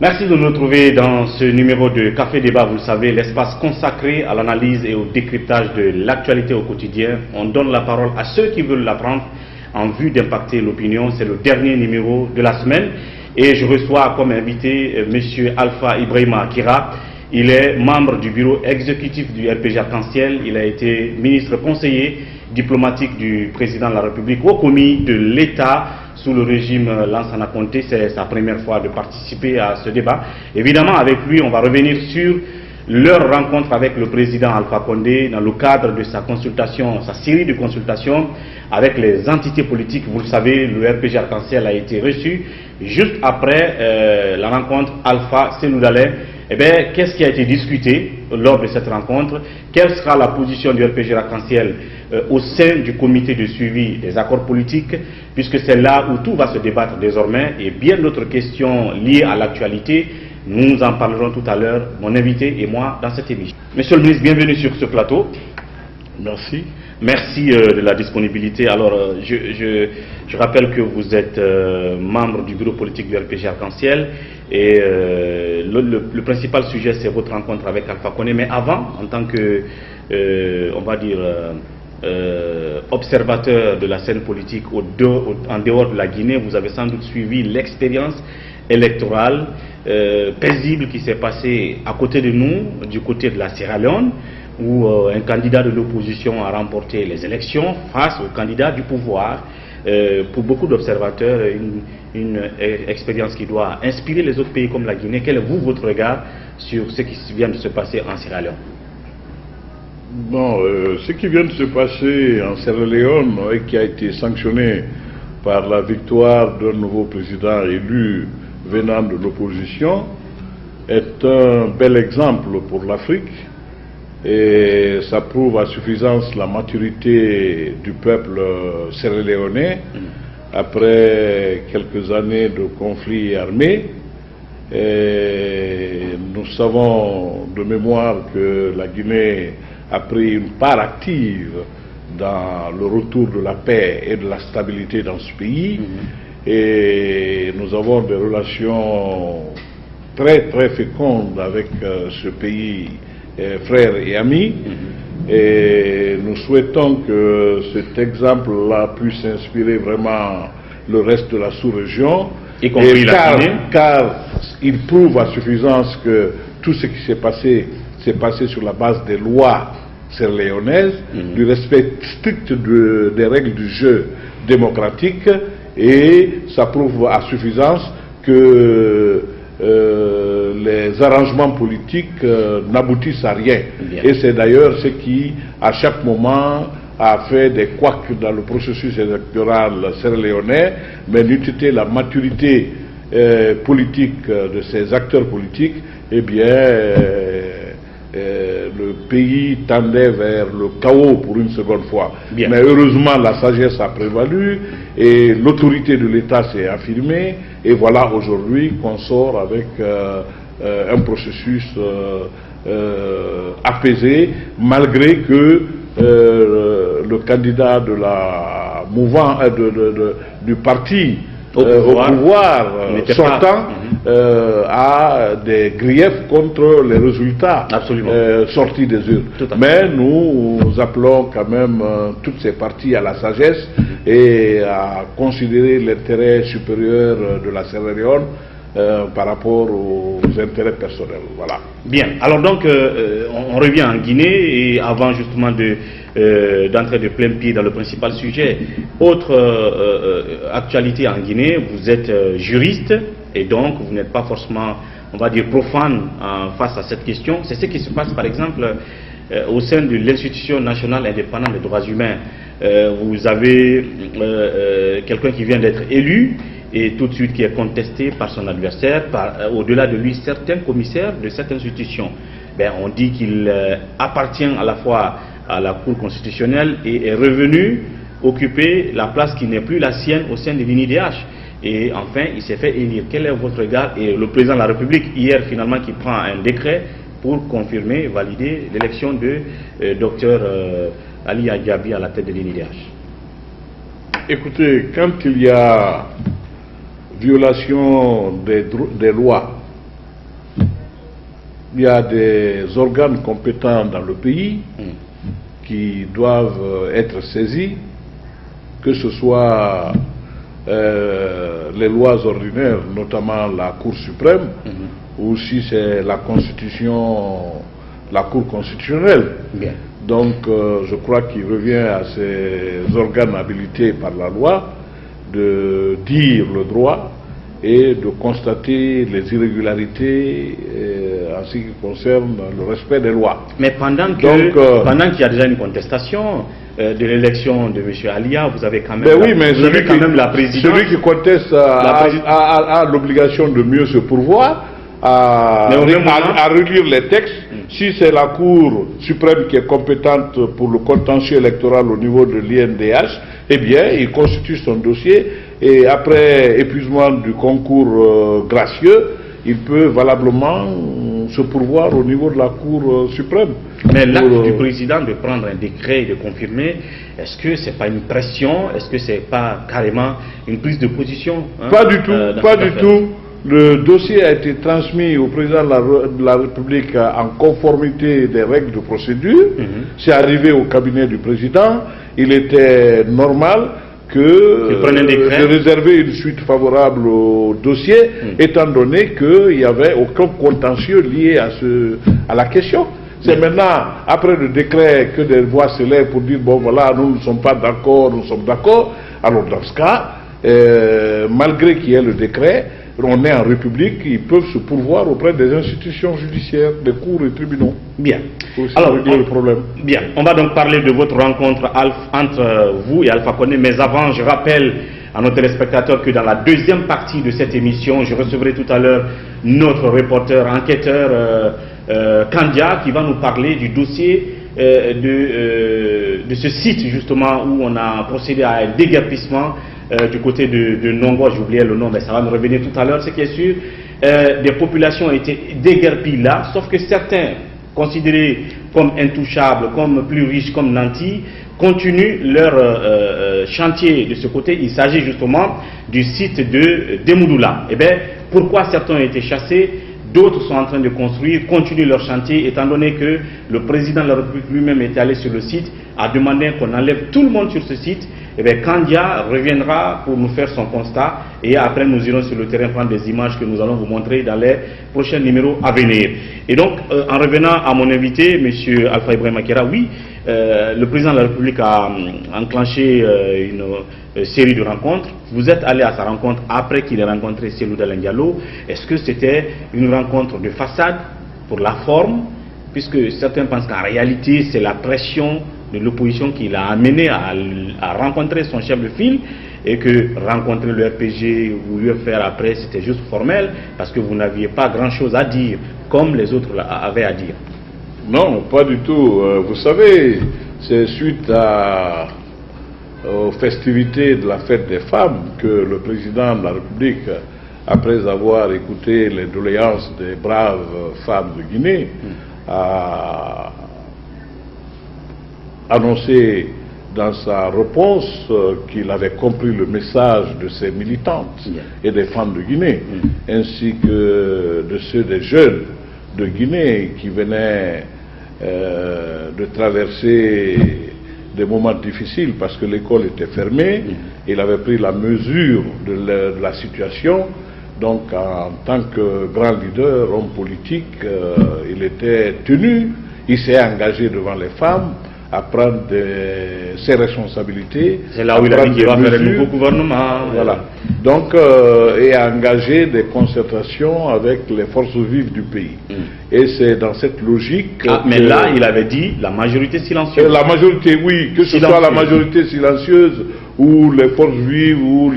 Merci de nous retrouver dans ce numéro de Café Débat. Vous le savez, l'espace consacré à l'analyse et au décryptage de l'actualité au quotidien. On donne la parole à ceux qui veulent l'apprendre en vue d'impacter l'opinion. C'est le dernier numéro de la semaine et je reçois comme invité M. Alpha Ibrahima Kira. Il est membre du bureau exécutif du RPG Arc-en-Ciel. Il a été ministre conseiller diplomatique du président de la République au commis de l'État sous le régime Lansana Conté. C'est sa première fois de participer à ce débat. Évidemment, avec lui, on va revenir sur leur rencontre avec le président Alpha Condé dans le cadre de sa consultation, sa série de consultations avec les entités politiques. Vous le savez, le RPG Arc-en-Ciel a été reçu juste après la rencontre Alpha Senoudalé. Eh bien, qu'est-ce qui a été discuté lors de cette rencontre? Quelle sera la position du RPG Arc-en-Ciel au sein du comité de suivi des accords politiques, puisque c'est là où tout va se débattre désormais, et bien d'autres questions liées à l'actualité. Nous en parlerons tout à l'heure, mon invité et moi, dans cette émission. Monsieur le ministre, bienvenue sur ce plateau. Merci. Merci de la disponibilité. Alors, je rappelle que vous êtes membre du bureau politique du RPG Arc-en-Ciel et le principal sujet, c'est votre rencontre avec Alpha Condé. Mais avant, en tant que, on va dire, observateur de la scène politique en dehors de la Guinée, vous avez sans doute suivi l'expérience électorale paisible qui s'est passée à côté de nous, du côté de la Sierra Leone, où un candidat de l'opposition a remporté les élections face au candidat du pouvoir. Pour beaucoup d'observateurs, une expérience qui doit inspirer les autres pays comme la Guinée. Quel est votre regard sur ce qui vient de se passer en Sierra Leone? Bon, ce qui vient de se passer en Sierra Leone et qui a été sanctionné par la victoire d'un nouveau président élu venant de l'opposition est un bel exemple pour l'Afrique. Et ça prouve à suffisance la maturité du peuple sierra-léonais après quelques années de conflits armés. Et nous savons de mémoire que la Guinée a pris une part active dans le retour de la paix et de la stabilité dans ce pays. Et nous avons des relations très très fécondes avec ce pays, frères et amis, et nous souhaitons que cet exemple-là puisse inspirer vraiment le reste de la sous-région, car il prouve à suffisance que tout ce qui s'est passé sur la base des lois sierra-léonaises, du respect strict des règles du jeu démocratique, et ça prouve à suffisance que les arrangements politiques n'aboutissent à rien. Bien. Et c'est d'ailleurs ce qui, à chaque moment, a fait des couacs dans le processus électoral sierra-léonais, mais n'eût été la maturité politique de ces acteurs politiques, eh bien, le pays tendait vers le chaos pour une seconde fois. Bien. Mais heureusement, la sagesse a prévalu et l'autorité de l'État s'est affirmée. Et voilà aujourd'hui qu'on sort avec un processus apaisé, malgré que le candidat de la mouvance du parti au pouvoir sortant a des griefs contre les résultats sortis des urnes. Mais nous appelons quand même toutes ces parties à la sagesse et à considérer l'intérêt supérieur de la Sierra Leone par rapport aux intérêts personnels. Voilà. Bien. Alors donc, on revient en Guinée et avant justement d'entrer de plein pied dans le principal sujet, autre actualité en Guinée, vous êtes juriste et donc vous n'êtes pas forcément, on va dire, profane face à cette question. C'est ce qui se passe par exemple au sein de l'Institution nationale indépendante des droits humains. Vous avez quelqu'un qui vient d'être élu et tout de suite qui est contesté par son adversaire, au-delà de lui certains commissaires de cette institution. Ben, on dit qu'il appartient à la fois à la Cour constitutionnelle et est revenu occuper la place qui n'est plus la sienne au sein de l'INIDH. Et enfin, il s'est fait élire. Quel est votre regard? Et le président de la République, hier finalement, qui prend un décret pour confirmer, valider l'élection de Dr Ali Adjabi à la tête de l'INIDH. Écoutez, quand il y a violation des lois il y a des organes compétents dans le pays qui doivent être saisis, que ce soit les lois ordinaires, notamment la Cour suprême, ou si c'est la Constitution, la Cour constitutionnelle. Bien. Donc je crois qu'il revient à ces organes habilités par la loi de dire le droit et de constater les irrégularités en ce qui concerne le respect des lois. Mais pendant qu'il y a déjà une contestation de l'élection de M. Alia, vous avez quand même, la présidence. Celui qui conteste a l'obligation de mieux se pourvoir, à relire les textes. Si c'est la Cour suprême qui est compétente pour le contentieux électoral au niveau de l'INDH, eh bien, il constitue son dossier et après épuisement du concours gracieux, il peut valablement se pourvoir au niveau de la Cour suprême. Mais l'acte du président de prendre un décret et de confirmer, est-ce que c'est pas une pression? Est-ce que c'est pas carrément une prise de position? Pas du tout, pas du tout. Le dossier a été transmis au président de la République en conformité des règles de procédure. C'est arrivé au cabinet du président. Il était normal de réserver une suite favorable au dossier, étant donné qu'il n'y avait aucun contentieux lié à la question. C'est maintenant, après le décret, que des voix s'élèvent pour dire, bon voilà, nous ne sommes pas d'accord, nous sommes d'accord. Alors dans ce cas, malgré qu'il y ait le décret, on est en République, ils peuvent se pourvoir auprès des institutions judiciaires, des cours et tribunaux. Bien. Alors, régler le problème. Bien. On va donc parler de votre rencontre entre vous et Alpha Condé, mais avant, je rappelle à nos téléspectateurs que dans la deuxième partie de cette émission, je recevrai tout à l'heure notre reporter, enquêteur Kandia, qui va nous parler du dossier de ce site justement où on a procédé à un déguerpissement du côté de Nongo, j'oubliais le nom, mais ça va me revenir tout à l'heure. Ce qui est sûr, des populations ont été déguerpies là, sauf que certains, considérés comme intouchables, comme plus riches, comme nantis, continuent leur chantier de ce côté. Il s'agit justement du site de Demoudoula. Eh bien, pourquoi certains ont été chassés? D'autres sont en train de construire, continuent leur chantier, étant donné que le président de la République lui-même est allé sur le site, a demandé qu'on enlève tout le monde sur ce site. Et bien, Kandia reviendra pour nous faire son constat et après nous irons sur le terrain prendre des images que nous allons vous montrer dans les prochains numéros à venir. Et donc, en revenant à mon invité, M. Alpha Ibrahim Makera, oui, le président de la République a enclenché une série de rencontres. Vous êtes allé à sa rencontre après qu'il ait rencontré Cellou Dalein Diallo. Est-ce que c'était une rencontre de façade pour la forme, puisque certains pensent qu'en réalité c'est la pression de l'opposition qui l'a amené à rencontrer son chef de file et que rencontrer le RPG ou l'UFR après c'était juste formel parce que vous n'aviez pas grand chose à dire comme les autres avaient à dire? Non, pas du tout. Vous savez, c'est suite aux festivités de la fête des femmes que le président de la République, après avoir écouté les doléances des braves femmes de Guinée, a annoncé dans sa réponse qu'il avait compris le message de ses militantes et des femmes de Guinée, ainsi que de ceux des jeunes de Guinée qui venaient de traverser des moments difficiles parce que l'école était fermée. Il avait pris la mesure de la situation. Donc en tant que grand leader, homme politique, il était tenu, il s'est engagé devant les femmes à prendre ses responsabilités. C'est là où il a dit qu'il va faire un nouveau gouvernement. Voilà. Donc, et à engager des concertations avec les forces vives du pays. Et c'est dans cette logique. Mais là, il avait dit la majorité silencieuse. La majorité, oui, que ce soit la majorité silencieuse ou les forces vives ou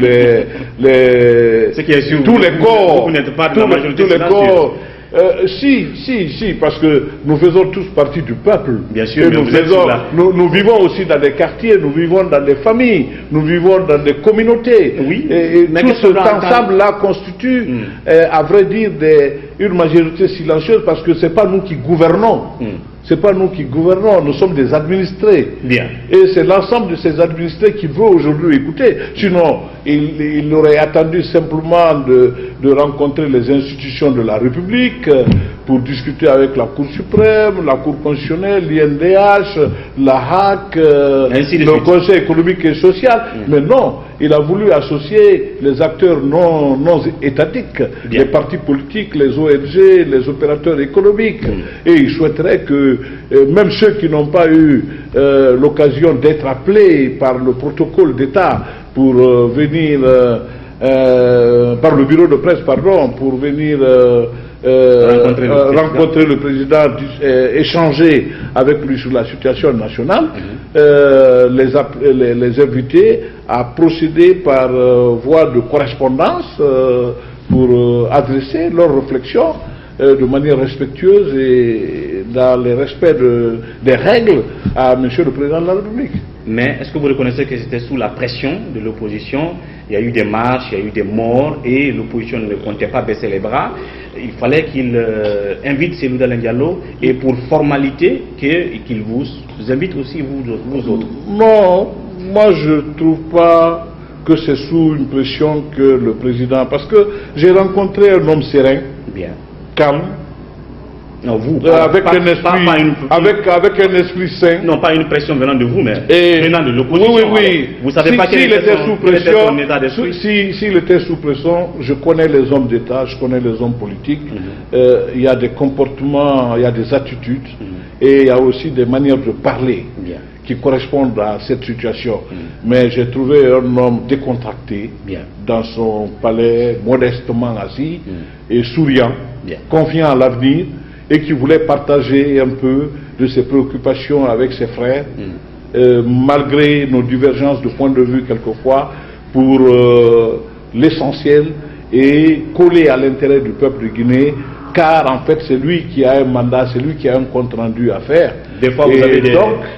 tous les corps. Vous n'êtes pas de la majorité silencieuse. Si, parce que nous faisons tous partie du peuple. Bien sûr, mais nous vivons aussi dans des quartiers, nous vivons dans des familles, nous vivons dans des communautés. Oui. Et tout cet ensemble-là constitue, à vrai dire, une majorité silencieuse parce que ce n'est pas nous qui gouvernons. C'est pas nous qui gouvernons, nous sommes des administrés. Bien. Et c'est l'ensemble de ces administrés qui veut aujourd'hui écouter. Sinon, il aurait attendu simplement de rencontrer les institutions de la République pour discuter avec la Cour suprême, la Cour constitutionnelle, l'INDH, la HAC, le Conseil économique et social. Mais non, il a voulu associer les acteurs non étatiques, les partis politiques, les ONG, les opérateurs économiques. Et il souhaiterait que même ceux qui n'ont pas eu l'occasion d'être appelés par le protocole d'État pour venir, par le bureau de presse, pardon, pour venir rencontrer le président, échanger avec lui sur la situation nationale, les inviter à procéder par voie de correspondance pour adresser leurs réflexions de manière respectueuse et dans le respect des règles à M. le Président de la République. Mais est-ce que vous reconnaissez que c'était sous la pression de l'opposition? Il y a eu des marches, il y a eu des morts et l'opposition ne comptait pas baisser les bras. Il fallait qu'il invite Cellou Dalein Diallo et pour formalité qu'il vous invite aussi vous autres. Non, moi je ne trouve pas que c'est sous une pression que le président... Parce que j'ai rencontré un homme serein, calme, non, vous, avec un esprit sain. Non, pas une pression venant de vous, mais venant de l'opposition. Oui. Vous savez pas quel était son état d'esprit? S'il était sous pression, je connais les hommes d'État, je connais les hommes politiques. Il y a des comportements, il y a des attitudes, et il y a aussi des manières de parler qui correspondent à cette situation. Mais j'ai trouvé un homme décontracté dans son palais, modestement assis et souriant, confiant à l'avenir, et qui voulait partager un peu de ses préoccupations avec ses frères, malgré nos divergences de point de vue quelquefois, pour l'essentiel et coller à l'intérêt du peuple de Guinée, car en fait c'est lui qui a un mandat, c'est lui qui a un compte rendu à faire. Des fois vous avez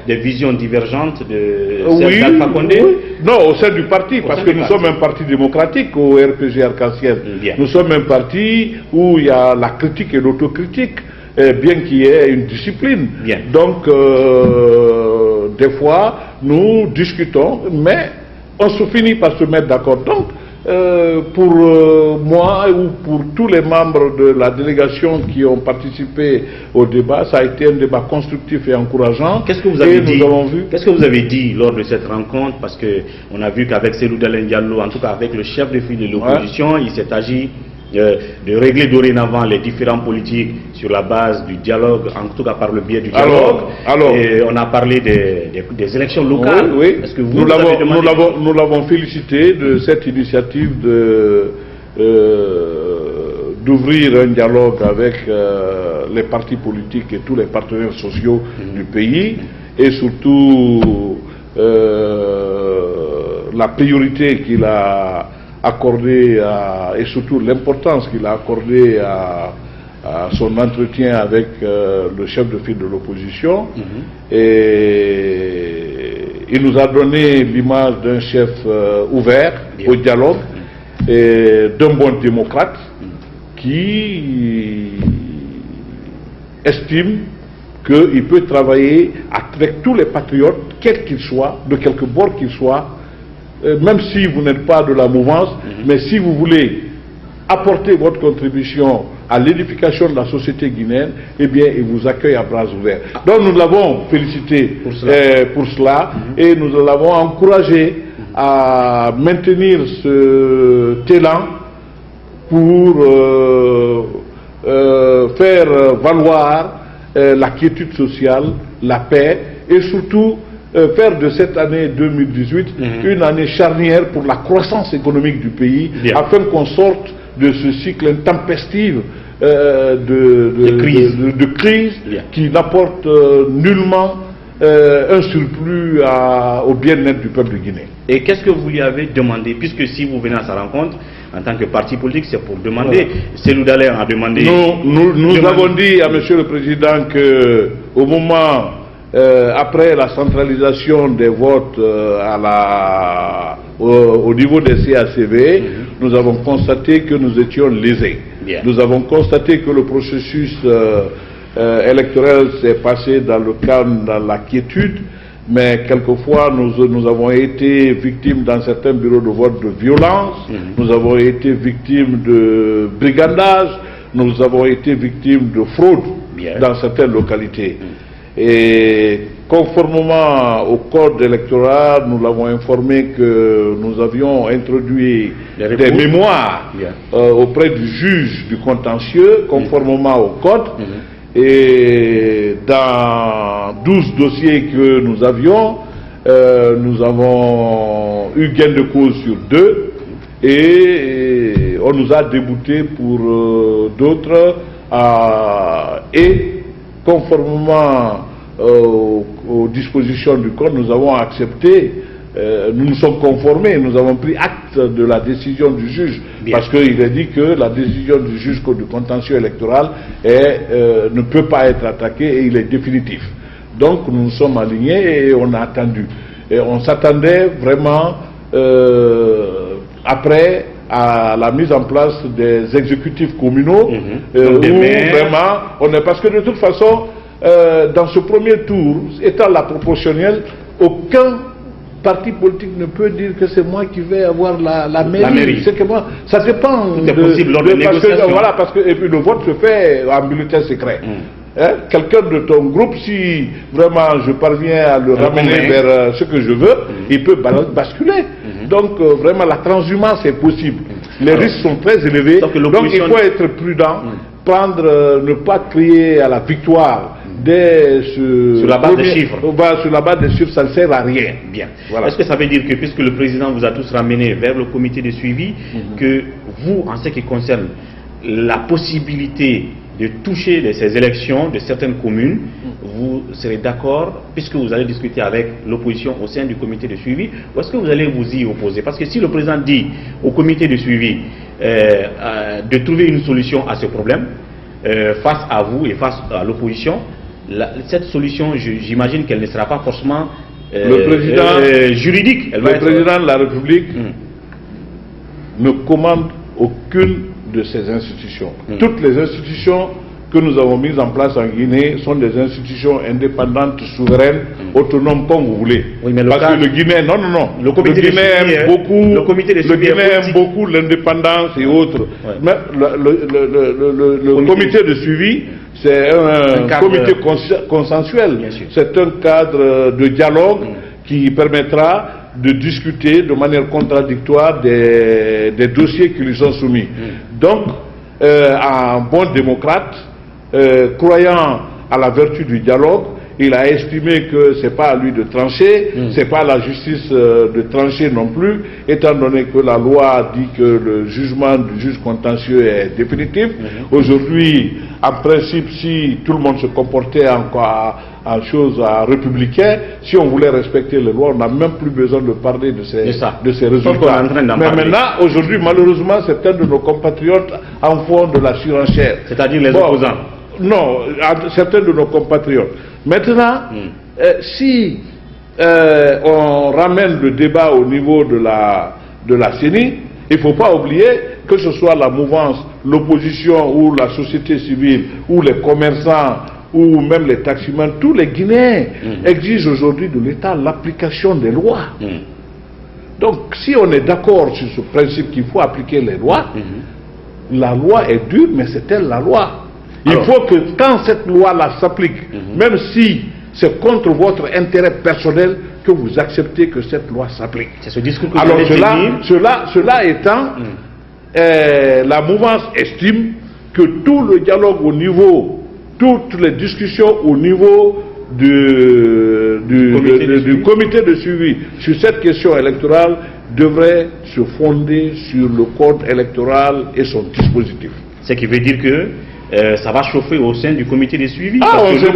des visions divergentes de d'Alpha Condé? Non, au sein du parti, parce que nous sommes un parti démocratique au RPG Arc-en-Ciel. Nous sommes un parti où il y a la critique et l'autocritique, bien qu'il y ait une discipline. Donc, des fois, nous discutons, mais on se finit par se mettre d'accord. Donc, pour moi ou pour tous les membres de la délégation qui ont participé au débat, ça a été un débat constructif et encourageant. Qu'est-ce que vous avez dit? Qu'est-ce que vous avez dit lors de cette rencontre? Parce qu'on a vu qu'avec Cellou Dalein Diallo, en tout cas avec le chef de file de l'opposition, il s'est agi de régler dorénavant les différends politiques sur la base du dialogue, en tout cas par le biais du dialogue. Et on a parlé des élections locales. Est-ce que nous l'avons félicité de cette initiative d'ouvrir un dialogue avec les partis politiques et tous les partenaires sociaux du pays, et surtout la priorité qu'il a accordé et surtout l'importance qu'il a accordée à son entretien avec le chef de file de l'opposition. Et il nous a donné l'image d'un chef ouvert au dialogue et d'un bon démocrate qui estime qu'il peut travailler avec tous les patriotes, quels qu'ils soient, de quelque bord qu'ils soient, même si vous n'êtes pas de la mouvance, mais si vous voulez apporter votre contribution à l'édification de la société guinéenne, eh bien, il vous accueille à bras ouverts. Donc nous l'avons félicité pour cela et nous l'avons encouragé à maintenir ce talent pour faire valoir la quiétude sociale, la paix et surtout faire de cette année 2018 une année charnière pour la croissance économique du pays, afin qu'on sorte de ce cycle intempestif de crise qui n'apporte nullement un surplus au bien-être du peuple guinéen. Et qu'est-ce que vous lui avez demandé, puisque si vous venez à sa rencontre en tant que parti politique, c'est pour demander. Cellou Dalein a demandé. Nous avons dit à M. le Président que au moment après la centralisation des votes au niveau des CACV, nous avons constaté que nous étions lésés. Nous avons constaté que le processus électoral s'est passé dans le calme, dans la quiétude, mais quelquefois nous avons été victimes dans certains bureaux de vote de violence, nous avons été victimes de brigandage, nous avons été victimes de fraude dans certaines localités. Et conformément au code électoral, nous l'avons informé que nous avions introduit des mémoires auprès du juge du contentieux, conformément au code. Et dans 12 dossiers que nous avions eu gain de cause sur 2 et on nous a débouté pour d'autres et conformément aux dispositions du code, nous avons accepté, nous nous sommes conformés, nous avons pris acte de la décision du juge, parce qu'il est dit que la décision du juge du contentieux électoral ne peut pas être attaquée et il est définitif. Donc nous nous sommes alignés et on a attendu. Et on s'attendait vraiment après à la mise en place des exécutifs communaux, où vraiment on est, parce que de toute façon dans ce premier tour, étant la proportionnelle, aucun parti politique ne peut dire que c'est moi qui vais avoir la mairie. C'est que moi, ça dépend possible lors de négociations. Voilà, parce que et puis le vote se fait en bulletin secret. Quelqu'un de ton groupe, si vraiment je parviens à le ramener vers ce que je veux, il peut basculer. Donc vraiment la transhumance est possible. Les risques sont très élevés, donc il faut être prudent, ne pas crier à la victoire sur la base des chiffres. Sur la base des chiffres, ça ne sert à rien. Bien. Voilà. Est-ce que ça veut dire que, puisque le président vous a tous ramené vers le comité de suivi, que vous, en ce qui concerne la possibilité de toucher ces élections de certaines communes, vous serez d'accord, puisque vous allez discuter avec l'opposition au sein du comité de suivi, ou est-ce que vous allez vous y opposer? Parce que si le président dit au comité de suivi de trouver une solution à ce problème, face à vous et face à l'opposition, cette solution, j'imagine qu'elle ne sera pas forcément juridique. Le président de la République ne commande aucune de ces institutions. Toutes les institutions que nous avons mises en place en Guinée sont des institutions indépendantes, souveraines, autonomes, comme vous voulez. Oui, mais parce que le Guinée, le Guinée aime beaucoup l'indépendance et autres. Mais le comité de suivi, c'est un comité consensuel. C'est un cadre de dialogue qui permettra de discuter de manière contradictoire des dossiers qui lui sont soumis. Donc, un bon démocrate, croyant à la vertu du dialogue, il a estimé que ce n'est pas à lui de trancher, ce n'est pas à la justice de trancher non plus, étant donné que la loi dit que le jugement du juge contentieux est définitif. Aujourd'hui, en principe, si tout le monde se comportait en choses républicaines, si on voulait respecter les lois, on n'a même plus besoin de parler de ces résultats. Mais maintenant, aujourd'hui, malheureusement, certains de nos compatriotes en font de la surenchère. C'est-à-dire les opposants? Non, certains de nos compatriotes. Maintenant, si on ramène le débat au niveau de la CENI, il ne faut pas oublier que ce soit la mouvance, l'opposition ou la société civile ou les commerçants ou même les taximans, tous les Guinéens exigent aujourd'hui de l'État l'application des lois. Donc si on est d'accord sur ce principe qu'il faut appliquer les lois, la loi est dure, mais c'est elle la loi. Il faut que quand cette loi-là s'applique, même si c'est contre votre intérêt personnel, que vous acceptez que cette loi s'applique. C'est ce discours que alors cela étant, la mouvance estime que tout le dialogue au niveau, toutes les discussions au niveau du comité de suivi sur cette question électorale devraient se fonder sur le code électoral et son dispositif. Ce qui veut dire que ça va chauffer au sein du comité de suivi. On ne sait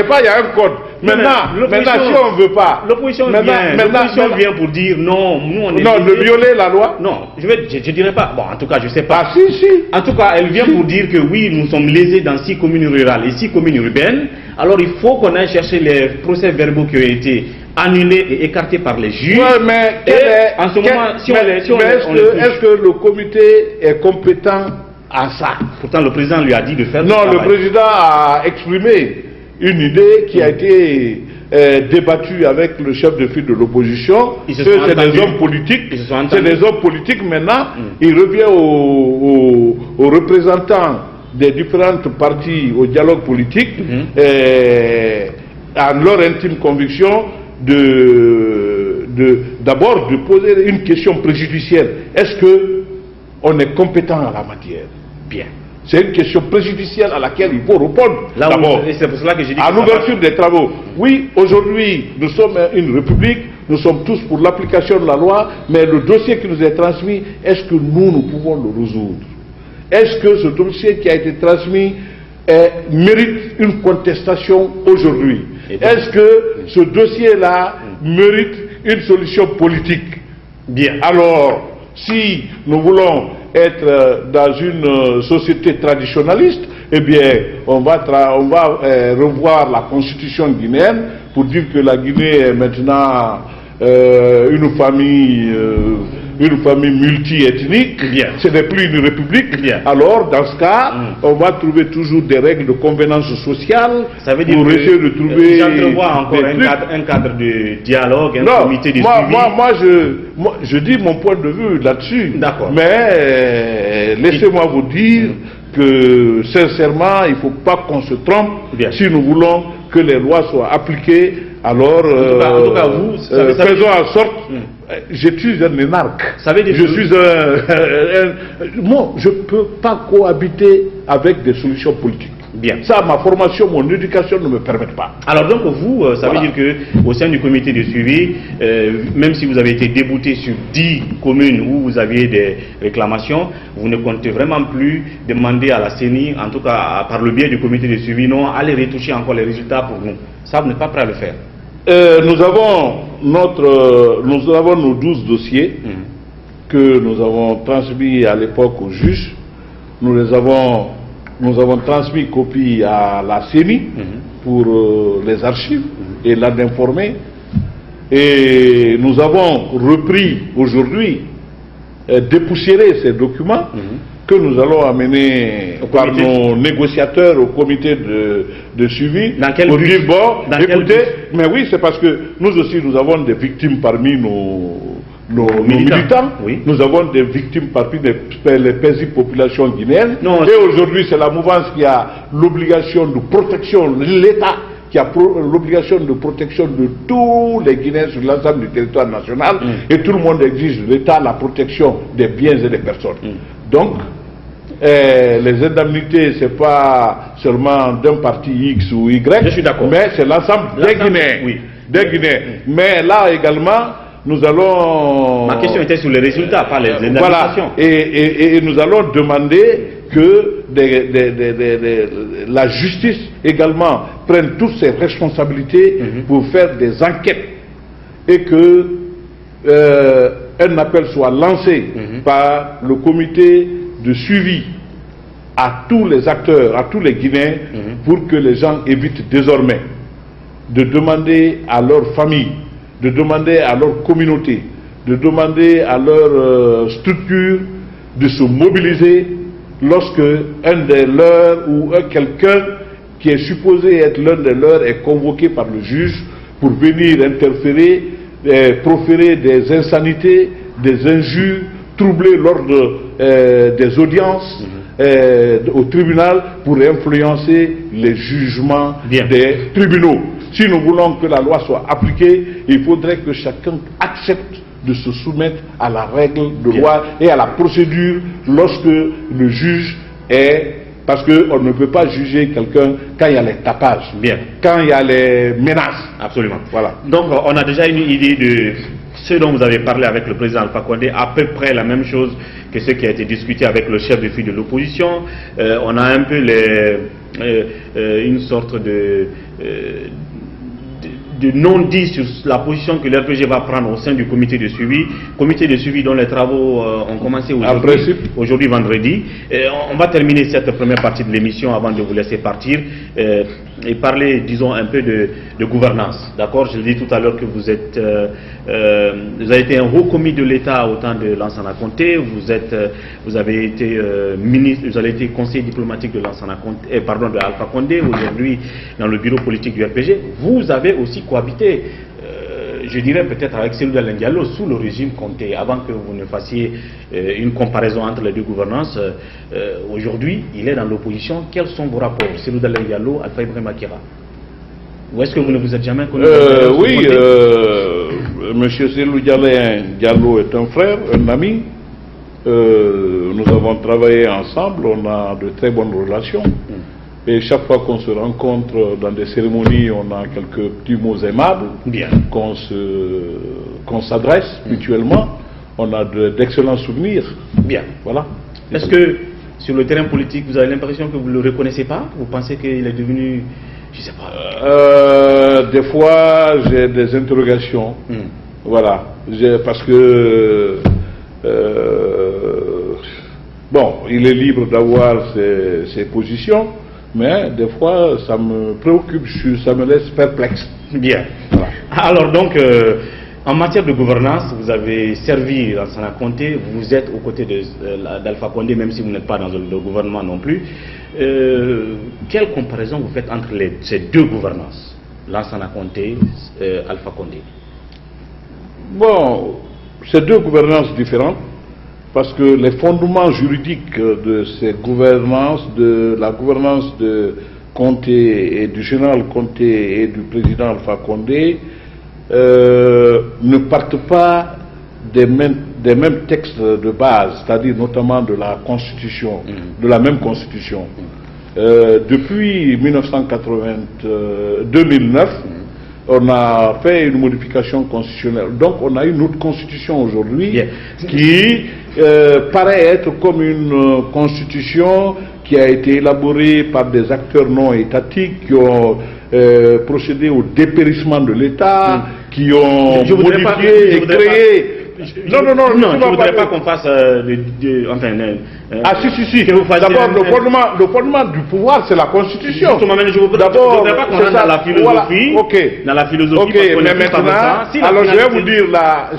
pas, il y a un code. Maintenant, si on ne veut pas... L'opposition vient pour dire non, nous on est... Non, de violer la loi? Non, je dirais pas. Bon, en tout cas, je ne sais pas. Ah si. En tout cas, elle vient pour dire que oui, nous sommes lésés dans 6 communes rurales et 6 communes urbaines. Alors il faut qu'on aille chercher les procès-verbaux qui ont été annulés et écartés par les juges. Oui, mais en ce moment, est-ce que le comité est compétent à ça? Pourtant, le président lui a dit de faire. Non, le président a exprimé une idée qui a été débattue avec le chef de file de l'opposition. C'est des hommes politiques. C'est des hommes politiques. Maintenant, il revient aux représentants des différentes parties au dialogue politique, à leur intime conviction d'abord de poser une question préjudicielle. Est-ce qu'on est compétent en la matière? Bien. C'est une question préjudicielle à laquelle il faut répondre. D'abord, c'est pour cela que j'ai dit à l'ouverture des travaux. Oui, aujourd'hui, nous sommes une république, nous sommes tous pour l'application de la loi, mais le dossier qui nous est transmis, est-ce que nous pouvons le résoudre? Est-ce que ce dossier qui a été transmis mérite une contestation aujourd'hui? Est-ce que ce dossier-là mérite une solution politique? Bien. Alors, si nous voulons être dans une société traditionnaliste, eh bien, on va revoir la constitution guinéenne pour dire que la Guinée est maintenant une famille multi-ethnique. Ce n'est plus une république. Alors, dans ce cas, on va trouver toujours des règles de convenance sociale. Ça veut dire pour essayer de trouver. J'entrevois encore un cadre de dialogue, un comité de suivi. Moi, je dis mon point de vue là-dessus. D'accord. Mais laissez-moi vous dire que sincèrement, il ne faut pas qu'on se trompe. Si nous voulons que les lois soient appliquées. Alors, en tout cas, vous, faisons en sorte. Je suis un énarque. Je suis moi, je ne peux pas cohabiter avec des solutions politiques. Bien. Ça, ma formation, mon éducation ne me permettent pas. Alors donc vous, ça veut dire que au sein du comité de suivi, même si vous avez été débouté sur 10 communes où vous aviez des réclamations, vous ne comptez vraiment plus demander à la CENI, en tout cas par le biais du comité de suivi, non, allez retoucher encore les résultats pour nous. Ça, vous n'êtes pas prêt à le faire. Nous avons nos 12 dossiers que nous avons transmis à l'époque au juge. Nous avons transmis copie à la CENI pour les archives et l'en informer. Et nous avons repris aujourd'hui, dépoussiérer ces documents que nous allons amener par nos négociateurs au comité de suivi. Dans quel pour but? dire, bon, écoutez, mais oui, c'est parce que nous aussi nous avons des victimes parmi nos militants. Oui. Nous avons des victimes parmi les paisibles populations guinéennes. Et aujourd'hui, c'est la mouvance qui a l'obligation de protection, l'État qui a l'obligation de protection de tous les Guinéens sur l'ensemble du territoire national. Et tout le monde exige de l'État la protection des biens et des personnes. Donc, les indemnités, ce n'est pas seulement d'un parti X ou Y, je suis d'accord, mais c'est l'ensemble des Guinéens. Oui. Des Guinéens. Mais là également, nous allons... Ma question était sur les résultats, pas les indemnisations. Voilà. Et nous allons demander que la justice également prenne toutes ses responsabilités pour faire des enquêtes et que un appel soit lancé par le comité de suivi à tous les acteurs, à tous les Guinéens, pour que les gens évitent désormais de demander à leur famille, de demander à leur communauté, de demander à leur structure de se mobiliser lorsque un des leurs ou quelqu'un qui est supposé être l'un des leurs est convoqué par le juge pour venir interférer, proférer des insanités, des injures, troubler l'ordre des audiences au tribunal pour influencer les jugements des tribunaux. Si nous voulons que la loi soit appliquée, il faudrait que chacun accepte de se soumettre à la règle de loi et à la procédure lorsque le juge est... Parce qu'on ne peut pas juger quelqu'un quand il y a les tapages, quand il y a les menaces. Absolument. Voilà. Donc on a déjà une idée de ce dont vous avez parlé avec le président Alpha Condé, à peu près la même chose que ce qui a été discuté avec le chef de file de l'opposition. On a un peu une sorte de non-dit sur la position que l'RPG va prendre au sein du comité de suivi dont les travaux ont commencé aujourd'hui vendredi. On va terminer cette première partie de l'émission avant de vous laisser partir et parler, disons, un peu de gouvernance. D'accord? Je l'ai dit tout à l'heure que vous avez été un haut commis de l'État au temps de Lansana Conté, vous avez été ministre, vous avez été conseiller diplomatique de de Alpha Condé, aujourd'hui dans le bureau politique du RPG. Vous avez aussi cohabité je dirais peut-être avec Cellou Dalein Diallo sous le régime Conté, avant que vous ne fassiez une comparaison entre les deux gouvernances. Aujourd'hui, il est dans l'opposition. Quels sont vos rapports, Cellou Dalein Diallo, Alpha Ibrahima Makéra? Ou est-ce que vous ne vous êtes jamais connu? Oui, M. Cellou Dalein Diallo est un frère, un ami. Nous avons travaillé ensemble, on a de très bonnes relations. Et chaque fois qu'on se rencontre dans des cérémonies, on a quelques petits mots aimables qu'on s'adresse mutuellement. On a d'excellents souvenirs. Bien. Voilà. Est-ce que sur le terrain politique, vous avez l'impression que vous ne le reconnaissez pas? Vous pensez qu'il est devenu, je ne sais pas. Des fois, j'ai des interrogations. Voilà. Parce que bon, il est libre d'avoir ses positions. Mais des fois, ça me préoccupe, ça me laisse perplexe. Bien. Voilà. Alors donc, en matière de gouvernance, vous avez servi Lansana Conté, vous êtes aux côtés d'Alpha Condé, même si vous n'êtes pas dans le gouvernement non plus. Quelle comparaison vous faites entre ces deux gouvernances, Lansana Conté, Alpha Condé? Bon, c'est deux gouvernances différentes. Parce que les fondements juridiques de ces gouvernances, de la gouvernance de Conté et du général Conté et du président Alpha Condé, ne partent pas des mêmes textes de base, c'est-à-dire notamment de la Constitution, de la même Constitution. Depuis 2009, on a fait une modification constitutionnelle. Donc on a une autre constitution aujourd'hui qui paraît être comme une constitution qui a été élaborée par des acteurs non étatiques qui ont procédé au dépérissement de l'État, qui ont modifié et créé. Je ne voudrais pas qu'on fasse si. D'abord, le fondement du pouvoir, c'est la Constitution. Je ne voudrais pas qu'on rentre dans la philosophie. Voilà. Dans la philosophie. Mais maintenant, alors je vais vous dire,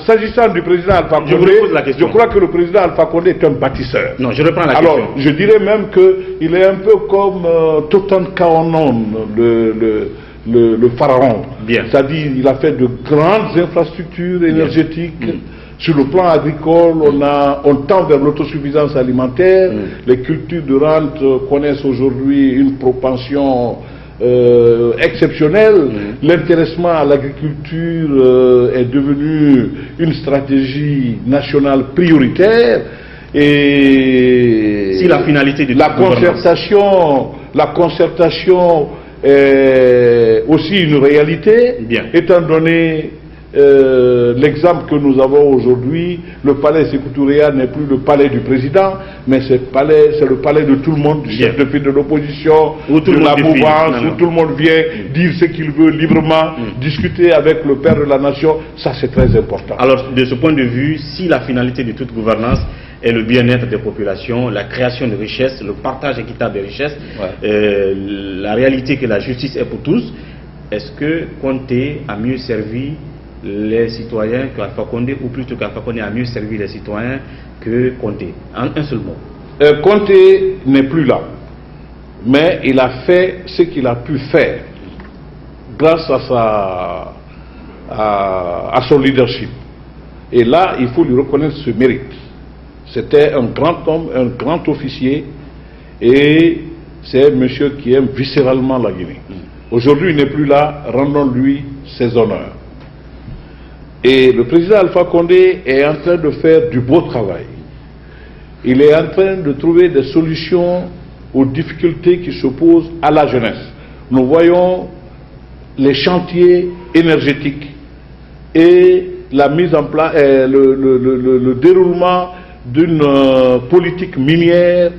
s'agissant du président Alpha Condé, je crois que le président Alpha Condé est un bâtisseur. Non, je reprends la question. Alors, je dirais même qu'il est un peu comme Toutankhamon, le pharaon. C'est-à-dire, il a fait de grandes infrastructures énergétiques. Sur le plan agricole, on tend vers l'autosuffisance alimentaire. Les cultures de rente connaissent aujourd'hui une propension exceptionnelle. L'intéressement à l'agriculture est devenu une stratégie nationale prioritaire. Et si la finalité de la concertation est aussi une réalité, étant donné l'exemple que nous avons aujourd'hui. Le palais Sékou Touré n'est plus le palais du président, mais c'est le palais de tout le monde, du chef de file de l'opposition, de la mouvance, où tout le monde vient dire ce qu'il veut librement, discuter avec le père de la nation. Ça, c'est très important. Alors, de ce point de vue, si la finalité de toute gouvernance est le bien-être des populations, la création de richesses, le partage équitable des richesses, la réalité que la justice est pour tous, est-ce que Conté a mieux servi les citoyens qu'Alpha Condé, ou plutôt qu'Alpha Condé a mieux servi les citoyens que Conté? En un seul mot. Conté n'est plus là, mais il a fait ce qu'il a pu faire grâce à son leadership. Et là, il faut lui reconnaître ce mérite. C'était un grand homme, un grand officier, et c'est un monsieur qui aime viscéralement la Guinée. Aujourd'hui, il n'est plus là, rendons-lui ses honneurs. Et le président Alpha Condé est en train de faire du beau travail. Il est en train de trouver des solutions aux difficultés qui s'opposent à la jeunesse. Nous voyons les chantiers énergétiques et la mise en place, le déroulement d'une politique minière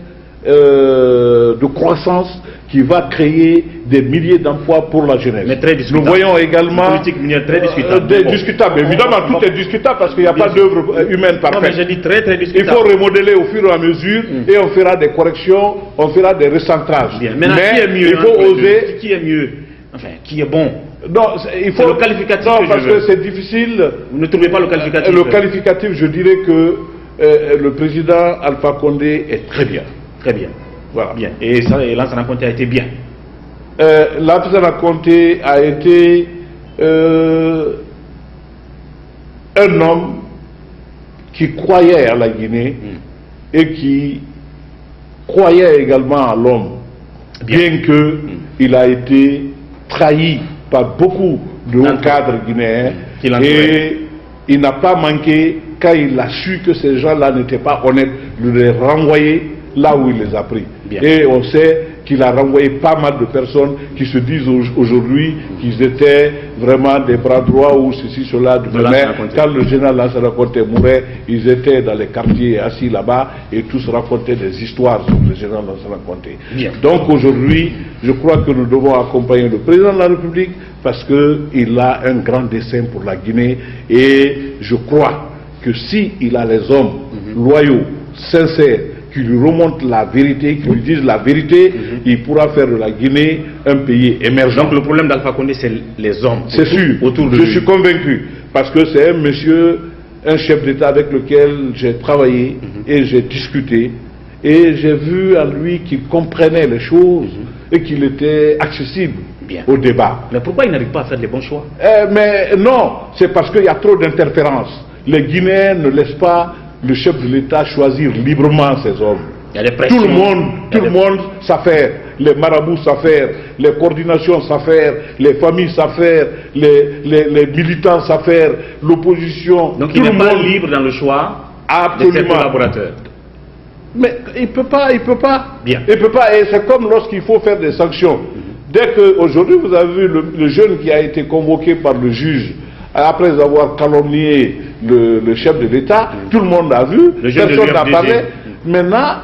de croissance qui va créer des milliers d'emplois pour la jeunesse. Mais très discutable. Nous voyons également... Une politique minière très discutable. Discutable. Évidemment, tout est discutable parce qu'il n'y a pas d'œuvre humaine parfaite. Non, mais j'ai dit très discutable. Il faut remodeler au fur et à mesure et on fera des corrections, on fera des recentrages. Mais qui est mieux, il faut oser... Qui est mieux? Enfin, qui est bon? Non, il faut... le qualificatif. Non, parce que c'est difficile. Vous ne trouvez pas le qualificatif? Le qualificatif, je dirais que le président Alpha Condé est très bien. Très bien. Voilà. Bien. Et Lansana Conté a été bien. Lansana Conté a été un homme qui croyait à la Guinée et qui croyait également à l'homme, bien qu'il a été trahi par beaucoup de hauts cadres guinéens, et il n'a pas manqué, quand il a su que ces gens-là n'étaient pas honnêtes, de les renvoyer là où il les a pris. Et on sait qu'il a renvoyé pas mal de personnes qui se disent aujourd'hui qu'ils étaient vraiment des bras droits ou ceci, cela. Quand le général Lansana Conté mourait, ils étaient dans les quartiers assis là-bas et tous racontaient des histoires sur le général Lansana Conté. Donc aujourd'hui, je crois que nous devons accompagner le président de la République parce qu'il a un grand dessein pour la Guinée, et je crois que s'il a les hommes loyaux, sincères, qui lui remontent la vérité, qui lui disent la vérité, il pourra faire de la Guinée un pays émergent. Donc le problème d'Alpha Condé, c'est les hommes. C'est sûr, autour de lui. Je suis convaincu, parce que c'est un monsieur, un chef d'État avec lequel j'ai travaillé et j'ai discuté, et j'ai vu à lui qu'il comprenait les choses et qu'il était accessible au débat. Mais pourquoi il n'arrive pas à faire les bons choix? Mais non, c'est parce qu'il y a trop d'interférences. Les Guinéens ne laissent pas le chef de l'État choisir librement ses hommes. Il y a des pressions. Tout le monde sait faire. Les marabouts savent faire, les coordinations savent faire, les familles savent faire, les militants savent faire, l'opposition. Donc il n'est pas libre dans le choix de ses collaborateurs. Mais il ne peut pas, il peut pas. Bien. Il peut pas, et c'est comme lorsqu'il faut faire des sanctions. Dès qu'aujourd'hui vous avez vu le jeune qui a été convoqué par le juge, après avoir calomnié le chef de l'État, tout le monde a vu, personne n'a parlé. Maintenant,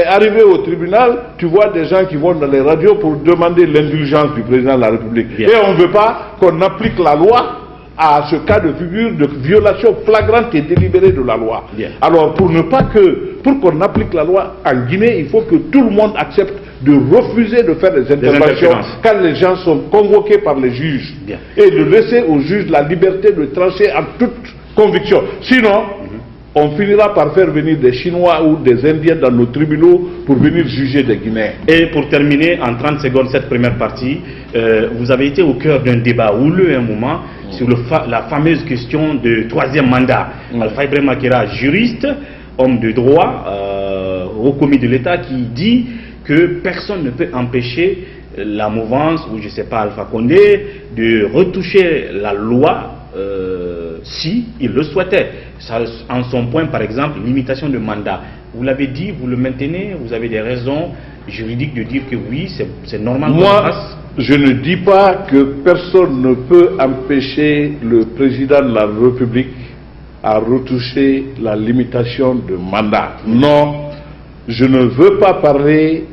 arrivé au tribunal, tu vois des gens qui vont dans les radios pour demander l'indulgence du président de la République. Et on ne veut pas qu'on applique la loi à ce cas de figure de violation flagrante et délibérée de la loi. Alors pour qu'on applique la loi en Guinée, il faut que tout le monde accepte de refuser de faire des interventions quand les gens sont convoqués par les juges, et de laisser aux juges la liberté de trancher en toute conviction. Sinon, on finira par faire venir des Chinois ou des Indiens dans nos tribunaux pour venir juger des Guinéens. Et pour terminer, en 30 secondes, cette première partie, vous avez été au cœur d'un débat houleux un moment sur la fameuse question de troisième mandat. Alpha Ibrahima Kera, juriste, homme de droit, au commis de l'État, qui dit que personne ne peut empêcher la mouvance, ou je ne sais pas, Alpha Condé, de retoucher la loi si il le souhaitait. Ça, en son point, par exemple, limitation de mandat. Vous l'avez dit, vous le maintenez, vous avez des raisons juridiques de dire que oui, c'est normal. Moi, je ne dis pas que personne ne peut empêcher le président de la République à retoucher la limitation de mandat. Non, je ne veux pas parler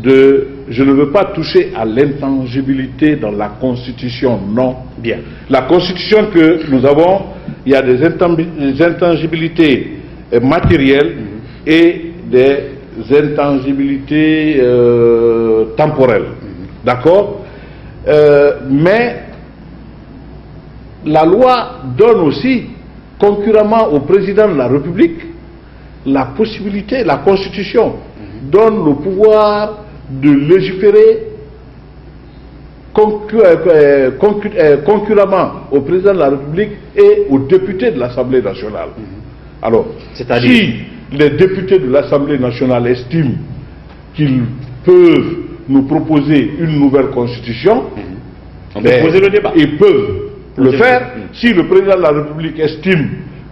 je ne veux pas toucher à l'intangibilité dans la Constitution, non. Bien. La Constitution que nous avons, il y a des intangibilités matérielles et des intangibilités temporelles. D'accord? Mais la loi donne aussi, concurremment au président de la République, la possibilité, la Constitution donne le pouvoir de légiférer concurremment au président de la République et aux députés de l'Assemblée nationale. Alors, si les députés de l'Assemblée nationale estiment qu'ils peuvent nous proposer une nouvelle constitution, on peut poser le débat. Ils peuvent le faire. Si le président de la République estime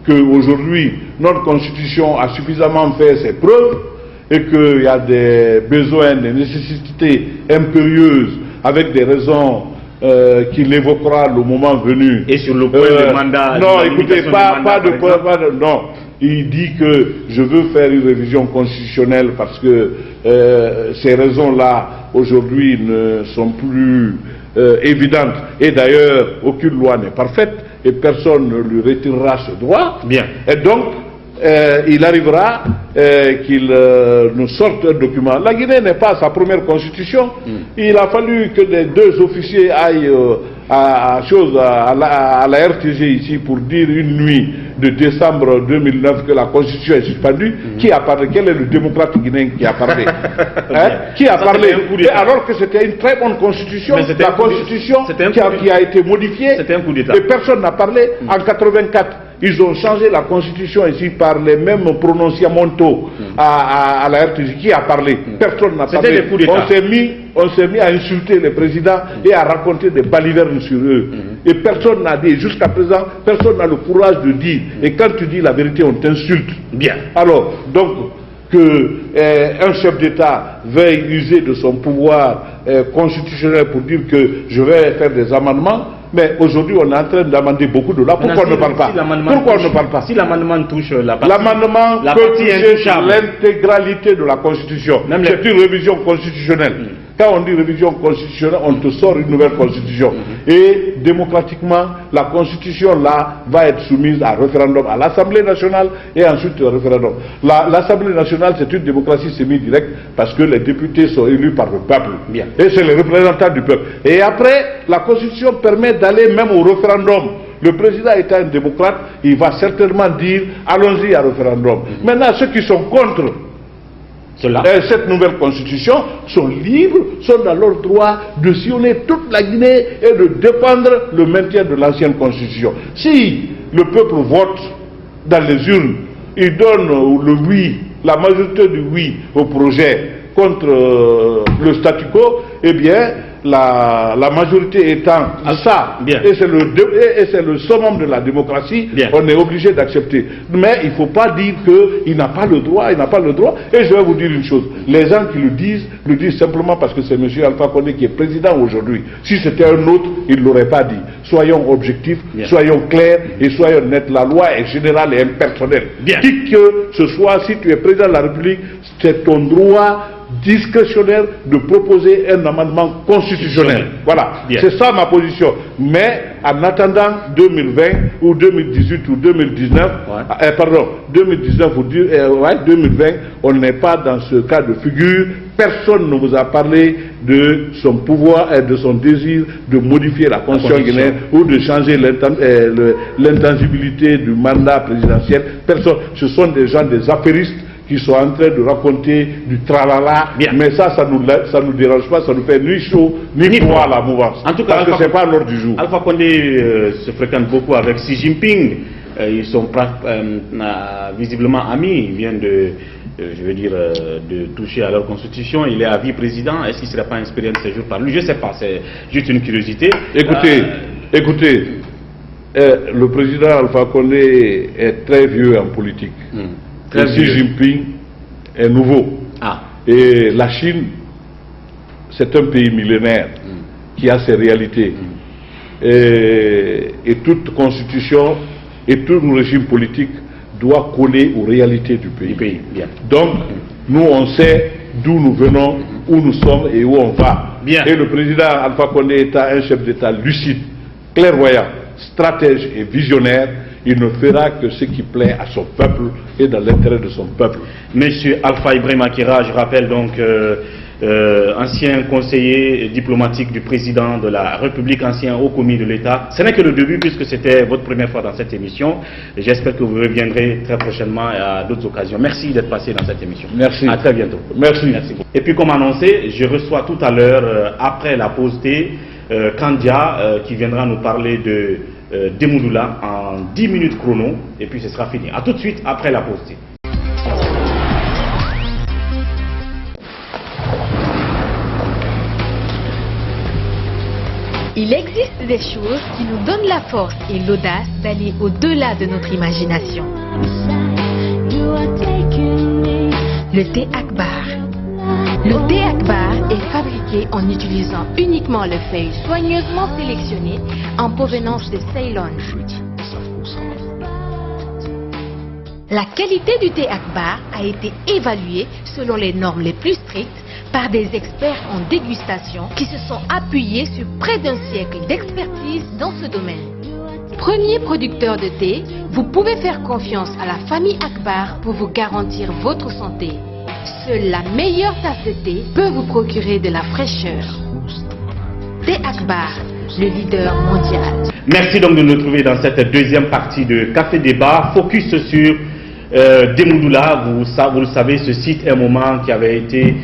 qu'aujourd'hui notre constitution a suffisamment fait ses preuves, et qu'il y a des besoins, des nécessités impérieuses avec des raisons qu'il évoquera le moment venu. Et sur le point de mandat. Non, écoutez, non. Il dit que je veux faire une révision constitutionnelle parce que ces raisons-là aujourd'hui ne sont plus évidentes. Et d'ailleurs, aucune loi n'est parfaite et personne ne lui retirera ce droit. Bien. Et donc, il arrivera qu'il nous sorte un document. La Guinée n'est pas sa première constitution. Il a fallu que les deux officiers aillent à la RTG ici pour dire une nuit de décembre 2009 que la Constitution est suspendue, qui a parlé? Quel est le démocrate guinéen qui a parlé? Qui a parlé? Alors que c'était une très bonne Constitution, la Constitution qui a été modifiée, et personne n'a parlé. En 84, ils ont changé la Constitution ici par les mêmes prononciamentos à la RTJ. Qui a parlé? Personne n'a parlé. On s'est mis à insulter les présidents et à raconter des balivernes sur eux. Et personne n'a dit, jusqu'à présent, personne n'a le courage de dire. Et quand tu dis la vérité, on t'insulte. Bien. Alors, donc, qu'un chef d'État veuille user de son pouvoir constitutionnel pour dire que je vais faire des amendements, mais aujourd'hui on est en train d'amender beaucoup de lois. Pourquoi on ne parle pas? Pourquoi on ne parle pas? Si l'amendement touche l'amendement peut toucher l'intégralité de la Constitution. C'est une révision constitutionnelle. Quand on dit révision constitutionnelle, on te sort une nouvelle constitution. Et démocratiquement, la constitution là va être soumise à référendum à l'Assemblée nationale et ensuite au référendum. L'Assemblée nationale, c'est une démocratie semi-directe parce que les députés sont élus par le peuple. Bien. Et c'est les représentants du peuple. Et après, la constitution permet d'aller même au référendum. Le président étant un démocrate, il va certainement dire allons-y à référendum. Maintenant, ceux qui sont contre cette nouvelle constitution sont libres, sont dans leur droit de sillonner toute la Guinée et de défendre le maintien de l'ancienne constitution. Si le peuple vote dans les urnes, il donne le oui, la majorité du oui au projet contre le statu quo, eh bien, la majorité étant ça, et c'est le summum de la démocratie, on est obligé d'accepter. Mais il ne faut pas dire qu'il n'a pas le droit, il n'a pas le droit. Et je vais vous dire une chose, les gens qui le disent simplement parce que c'est M. Alpha Condé qui est président aujourd'hui. Si c'était un autre, il ne l'aurait pas dit. Soyons objectifs, soyons clairs et soyons nets. La loi est générale et impersonnelle. Qui que ce soit, si tu es président de la République, c'est ton droit discrétionnaire de proposer un amendement constitutionnel. Voilà, c'est ça ma position. Mais en attendant 2020 ou 2018 ou 2019, pardon, 2019 ou 2020, on n'est pas dans ce cas de figure. Personne ne vous a parlé de son pouvoir et de son désir de modifier la Constitution guinéenne ou de changer l'intangibilité du mandat présidentiel. Personne. Ce sont des gens, des affairistes qui sont en train de raconter du tralala, mais ça nous dérange pas, ça nous fait ni chaud, ni froid à la mouvance. En tout cas, parce que c'est pas l'ordre du jour. Alpha Condé se fréquente beaucoup avec Xi Jinping. Ils sont visiblement amis. Ils viennent de toucher à leur constitution. Il est à vie président. Est-ce qu'il ne serait pas inspiré de séjour par lui? Je ne sais pas, c'est juste une curiosité. Écoutez, le président Alpha Condé est très vieux en politique. Xi Jinping est nouveau. Et la Chine, c'est un pays millénaire qui a ses réalités. Et toute constitution et tout régime politique doit coller aux réalités du pays. Donc, nous, on sait d'où nous venons, où nous sommes et où on va. Et le président Alpha Condé est un chef d'État lucide, clairvoyant, stratège et visionnaire. Il ne fera que ce qui plaît à son peuple et dans l'intérêt de son peuple. Monsieur Alpha Ibrahim Akira, je rappelle donc ancien conseiller diplomatique du président de la République, ancien haut commis de l'État. Ce n'est que le début puisque c'était votre première fois dans cette émission. J'espère que vous reviendrez très prochainement à d'autres occasions. Merci d'être passé dans cette émission. Merci. À très bientôt. Merci. Et puis comme annoncé, je reçois tout à l'heure, après la pause thé, Kandia qui viendra nous parler de Demoudoula en 10 minutes chrono et puis ce sera fini. A tout de suite après la pause. Il existe des choses qui nous donnent la force et l'audace d'aller au-delà de notre imagination. Le thé Akbar. Le thé Akbar est fabriqué en utilisant uniquement les feuilles soigneusement sélectionnées en provenance de Ceylon. La qualité du thé Akbar a été évaluée selon les normes les plus strictes par des experts en dégustation qui se sont appuyés sur près d'un siècle d'expertise dans ce domaine. Premier producteur de thé, vous pouvez faire confiance à la famille Akbar pour vous garantir votre santé. Seule la meilleure tasse de thé peut vous procurer de la fraîcheur. Thé Akbar, le leader mondial. Merci donc de nous retrouver dans cette deuxième partie de Café Débat. Focus sur Demoudoula. Vous le savez, ce site est un moment qui avait été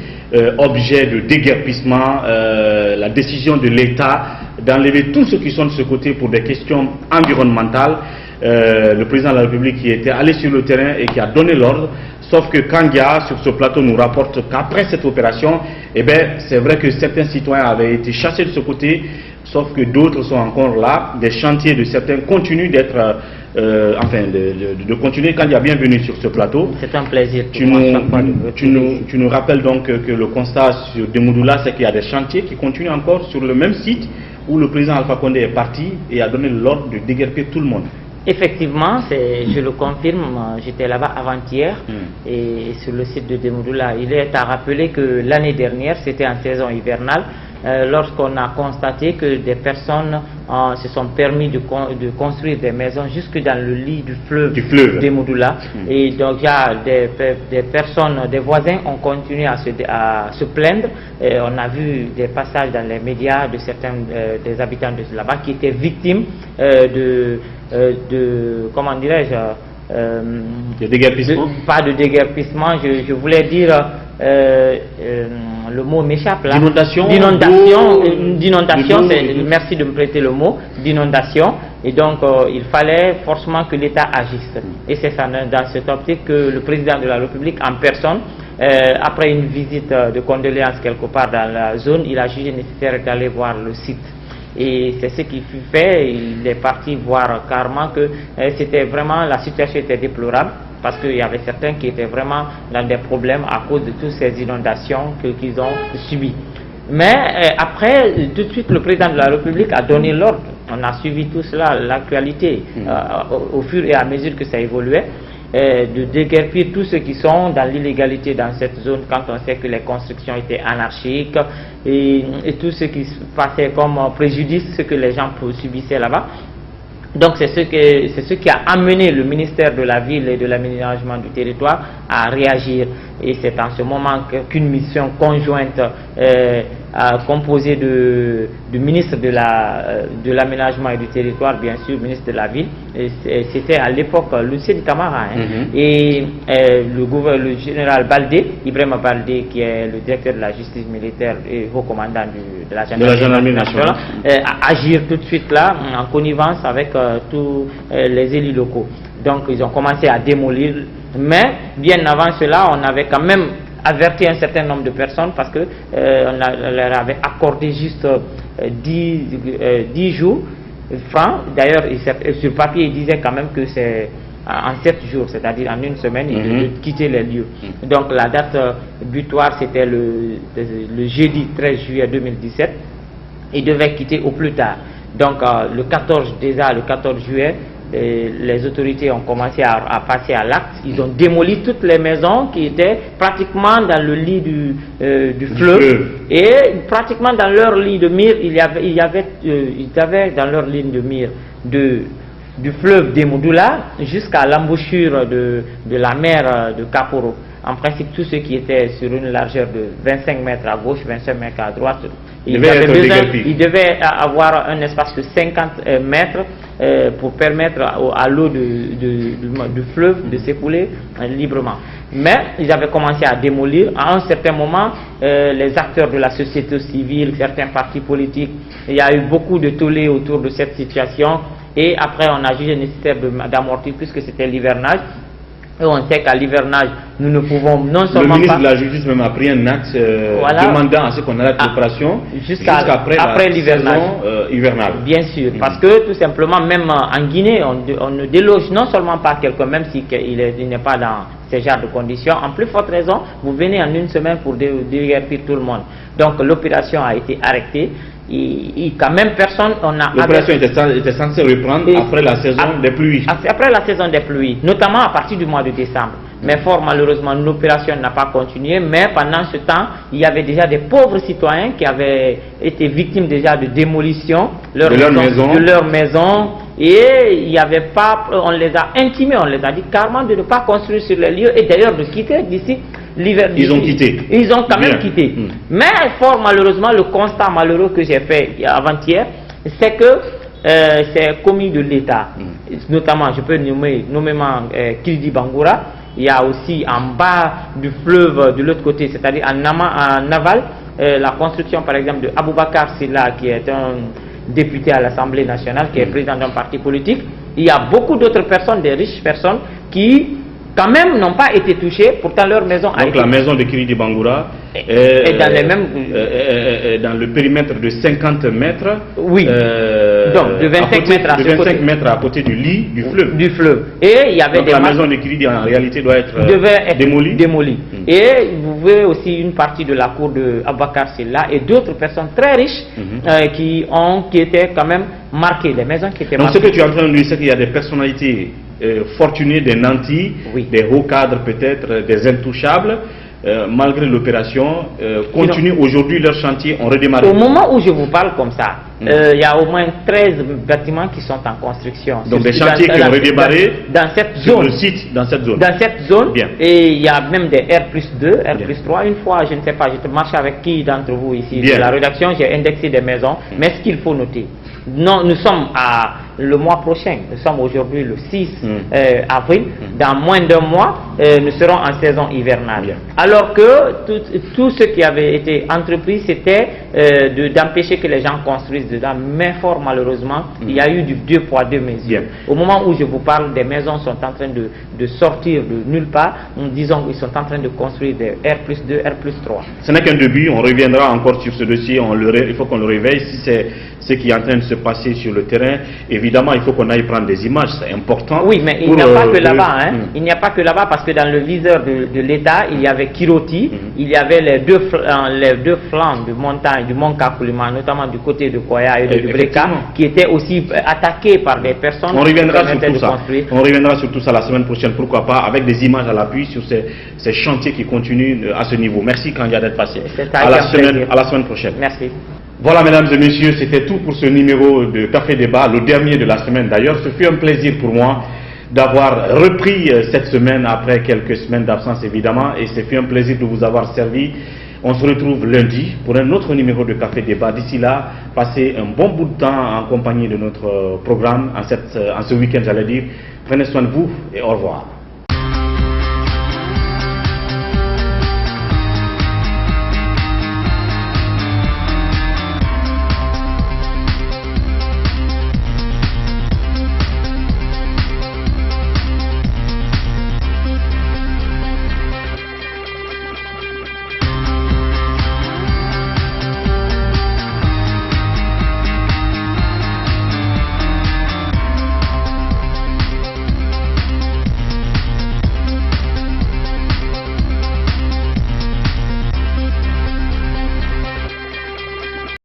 objet de déguerpissement. La décision de l'État d'enlever tous ceux qui sont de ce côté pour des questions environnementales. Le président de la République qui était allé sur le terrain et qui a donné l'ordre. Sauf que Kandia, sur ce plateau, nous rapporte qu'après cette opération, c'est vrai que certains citoyens avaient été chassés de ce côté, sauf que d'autres sont encore là. Des chantiers de certains continuent d'être, de continuer. Kandia, bienvenue sur ce plateau. C'est un plaisir. Tu nous rappelles donc que le constat sur Demoudoula, c'est qu'il y a des chantiers qui continuent encore sur le même site où le président Alpha Condé est parti et a donné l'ordre de déguerpir tout le monde. Effectivement, je le confirme, j'étais là-bas avant-hier et sur le site de Demoudoula. Il est à rappeler que l'année dernière, c'était en saison hivernale, lorsqu'on a constaté que des personnes se sont permis de construire des maisons jusque dans le lit du fleuve Demoudoula. Et donc il y a des personnes, des voisins ont continué à se plaindre. Et on a vu des passages dans les médias de certains des habitants de là-bas qui étaient victimes comment dirais-je, de déguerpissement. Pas de déguerpissement, je voulais dire, le mot m'échappe là. D'inondation. Merci de me prêter le mot, d'inondation. Et donc il fallait forcément que l'État agisse. Et c'est ça, dans cette optique que le président de la République en personne, après une visite de condoléances quelque part dans la zone, il a jugé nécessaire d'aller voir le site. Et c'est ce qui fut fait. Il est parti voir carrément que c'était vraiment, la situation était déplorable parce qu'il y avait certains qui étaient vraiment dans des problèmes à cause de toutes ces inondations qu'ils ont subies. Mais après, tout de suite, le président de la République a donné l'ordre. On a suivi tout cela, l'actualité, au fur et à mesure que ça évoluait. De déguerpir tous ceux qui sont dans l'illégalité dans cette zone quand on sait que les constructions étaient anarchiques et tout ce qui se passait comme préjudice, ce que les gens subissaient là-bas. Donc c'est ce qui a amené le ministère de la Ville et de l'aménagement du territoire à réagir. Et c'est en ce moment qu'une mission conjointe composée du ministre de l'aménagement et du territoire, bien sûr, ministre de la Ville, c'était à l'époque Lucien Camara, et le général Baldé, Ibrahima Baldé, qui est le directeur de la justice militaire et haut commandant de la gendarmerie nationale, à agir tout de suite là, en connivence avec tous les élus locaux. Donc ils ont commencé à démolir, mais bien avant cela, on avait quand même averti un certain nombre de personnes parce que on leur avait accordé juste 10 jours francs. D'ailleurs, sur papier, il disait quand même que c'est en 7 jours, c'est-à-dire en une semaine, ils devaient quitter les lieux. Donc la date butoir, c'était le jeudi 13 juillet 2017. Ils devaient quitter au plus tard. Donc le 14 juillet, les autorités ont commencé à passer à l'acte. Ils ont démoli toutes les maisons qui étaient pratiquement dans le lit du fleuve. Et pratiquement dans leur ligne de mire, il y avait dans leur ligne de mire du fleuve Demoudoula jusqu'à l'embouchure de la mer de Kaporo. En principe, tous ceux qui étaient sur une largeur de 25 mètres à gauche, 25 mètres à droite, ils devaient avoir un espace de 50 mètres pour permettre à l'eau du fleuve de s'écouler librement. Mais ils avaient commencé à démolir. À un certain moment, les acteurs de la société civile, certains partis politiques, il y a eu beaucoup de tollés autour de cette situation. Et après, on a jugé nécessaire d'amortir puisque c'était l'hivernage. Et on sait qu'à l'hivernage, nous ne pouvons non seulement le ministre de la Justice même a pris un acte demandant à ce qu'on arrête l'opération jusqu'après l'hivernage hivernal. Bien sûr, parce que tout simplement, même en Guinée, on ne déloge non seulement pas quelqu'un, même s'il n'est pas dans ces genres de conditions. En plus forte raison, vous venez en une semaine pour déguerpir tout le monde. Donc l'opération a été arrêtée. Quand même personne, l'opération était censée reprendre après la saison des pluies. Après la saison des pluies, notamment à partir du mois de décembre. Mais fort malheureusement, l'opération n'a pas continué. Mais pendant ce temps, il y avait déjà des pauvres citoyens qui avaient été victimes déjà de démolition de leur maison. Et il y avait pas, on les a intimés, on les a dit carrément de ne pas construire sur les lieux et d'ailleurs de quitter d'ici l'hiver. Ils ont quitté. Ils ont quand même quitté. Mais fort malheureusement, le constat malheureux que j'ai fait avant-hier, c'est que c'est commis de l'État. Notamment, je peux nommer nommément Kildi Bangoura. Il y a aussi en bas du fleuve, de l'autre côté, c'est-à-dire en aval, la construction par exemple de Aboubakar Silla, qui est un député à l'Assemblée nationale, qui est président d'un parti politique. Il y a beaucoup d'autres personnes, des riches personnes, qui quand même n'ont pas été touchées, pourtant leur maison a été... Donc la maison de Kildi Bangoura est dans les mêmes... dans le périmètre de 50 mètres. Oui. Donc de 25 mètres à côté du lit du fleuve. Du fleuve. Et il y avait donc la maison de Kildi en réalité doit être démolie. Et vous voyez aussi une partie de la cour de Aboubakar Silla et d'autres personnes très riches qui étaient quand même marquées, les maisons qui étaient marquées. Donc ce que tu es en train de dire, c'est qu'il y a des personnalités fortunés, des nantis, des hauts cadres peut-être, des intouchables, malgré l'opération, continuent aujourd'hui leur chantier, ont redémarré. Au moment où je vous parle comme ça, il y a au moins 13 bâtiments qui sont en construction. Donc des chantiers qui ont redémarré dans cette sur zone. Le site, dans cette zone. Dans cette zone. Bien. Et il y a même des R+2, R+3. Une fois, je ne sais pas, je marche avec qui d'entre vous ici de la rédaction, j'ai indexé des maisons. Mais ce qu'il faut noter, non, nous sommes le mois prochain, nous sommes aujourd'hui le 6 avril, dans moins d'un mois, nous serons en saison hivernale. Bien. Alors que tout ce qui avait été entrepris, c'était d'empêcher que les gens construisent dedans, mais fort malheureusement, il y a eu du 2 poids 2 mesures. Bien. Au moment où je vous parle, des maisons sont en train de sortir de nulle part, disons qu'ils sont en train de construire des R+2, R+3. Ce n'est qu'un début, on reviendra encore sur ce dossier, il faut qu'on le réveille, si c'est ce qui est en train de se passer sur le terrain. Évidemment, il faut qu'on aille prendre des images, c'est important. Oui, mais il n'y a pas que là-bas, hein. Il n'y a pas que là-bas, parce que dans le viseur de l'État, il y avait Kiroti, il y avait les deux flancs de montagne, du mont Kakulima, notamment du côté de Koya et de Breka, qui étaient aussi attaqués par des personnes. On reviendra sur tout ça. On reviendra sur tout ça la semaine prochaine, pourquoi pas, avec des images à l'appui sur ces chantiers qui continuent à ce niveau. Merci Kandia d'être passé. À la semaine prochaine. Merci. Voilà, mesdames et messieurs, c'était tout pour ce numéro de Café Débat, le dernier de la semaine d'ailleurs. Ce fut un plaisir pour moi d'avoir repris cette semaine après quelques semaines d'absence évidemment, et ce fut un plaisir de vous avoir servi. On se retrouve lundi pour un autre numéro de Café Débat. D'ici là, passez un bon bout de temps en compagnie de notre programme en ce week-end, j'allais dire. Prenez soin de vous et au revoir.